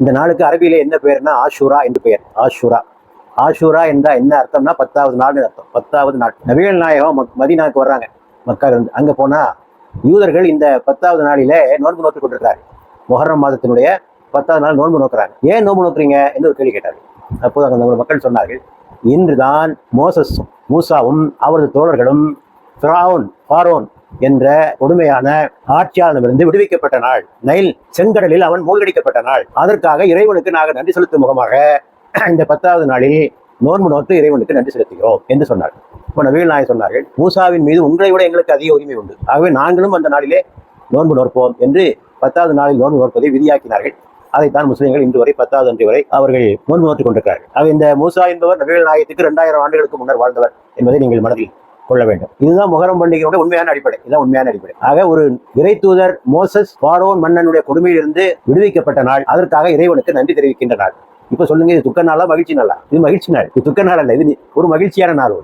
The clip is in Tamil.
இந்த நாளுக்கு அரபியிலே என்ன பெயர்னா ஆஷூரா என்று பெயர். ஆஷூரா. ஆஷூரா என்ற என்ன அர்த்தம்னா 10வது நாள்னு அர்த்தம். 10வது நாள். நபிகள் நாயகம் மதீனாவுக்கு வர்றாங்க. மக்காவிலிருந்து. அங்க போனா யூதர்கள் இந்த 10வது நாளிலே நோன்பு நோக்கி கொண்டிருக்கிறார். முஹர்ரம் மாதத்தினுடைய 10வது நாள் நோன்பு நோக்குறாங்க. ஏன் நோன்பு நோக்குறீங்க என்று ஒரு கேள்வி கேட்டார்கள். அப்போது அந்த மக்கள் சொன்னார்கள், இன்றுதான் மூசாவும் அவரது தோழர்களும் ஃபாரோன் என்ற கொடுமையான ஆட்சியாளரிடமிருந்து விடுவிக்கப்பட்ட நாள். நைல் செங்கடலில் அவன் மூழ்கடிக்கப்பட்ட நாள். அதற்காக இறைவனுக்கு நாங்கள் நன்றி செலுத்தும் முகமாக இந்த 10வது நாளில் நோன்பு நோட்டு இறைவனுக்கு நன்றி செலுத்துகிறோம் என்று சொன்னார்கள். இப்போ நபிகள் நாயகம் சொன்னார்கள், மூசாவின் மீது உங்களை விட எங்களுக்கு அதிக உரிமை உண்டு. ஆகவே நாங்களும் அந்த நாளிலே நோன்பு நோற்போம் என்று 10வது நாளில் நோன்பு நோற்பதை விதியாக்கினார்கள். அதைத்தான் முஸ்லிம்கள் இன்று வரை 10வது அன்று வரை அவர்கள் நோன்பு நோட்டுக் கொண்டிருக்கிறார்கள். ஆக இந்த மூசா என்பவர் நபிகள் நாயகத்துக்கு 2000 ஆண்டுகளுக்கு முன்னர் வாழ்ந்தவர் என்பதை நீங்கள் மனதில் கொள்ள வேண்டும். இதுதான் முஹர்ரம் பண்டிகையோட உண்மையான அடிப்படை. இதுதான் உண்மையான அடிப்படை. ஆக ஒரு இறை தூதர் மோசஸ் ஃபாரோன் மன்னனுடைய கொடுமையிலிருந்து விடுவிக்கப்பட்ட நாள். அதற்காக இறைவனுக்கு நன்றி தெரிவிக்கின்ற நாள். இப்ப சொல்லுங்க, இது துக்க நாளா மகிழ்ச்சி நாளா? இது மகிழ்ச்சி நாள். இது துக்க நாள் அல்ல. இது ஒரு மகிழ்ச்சியான நாள்.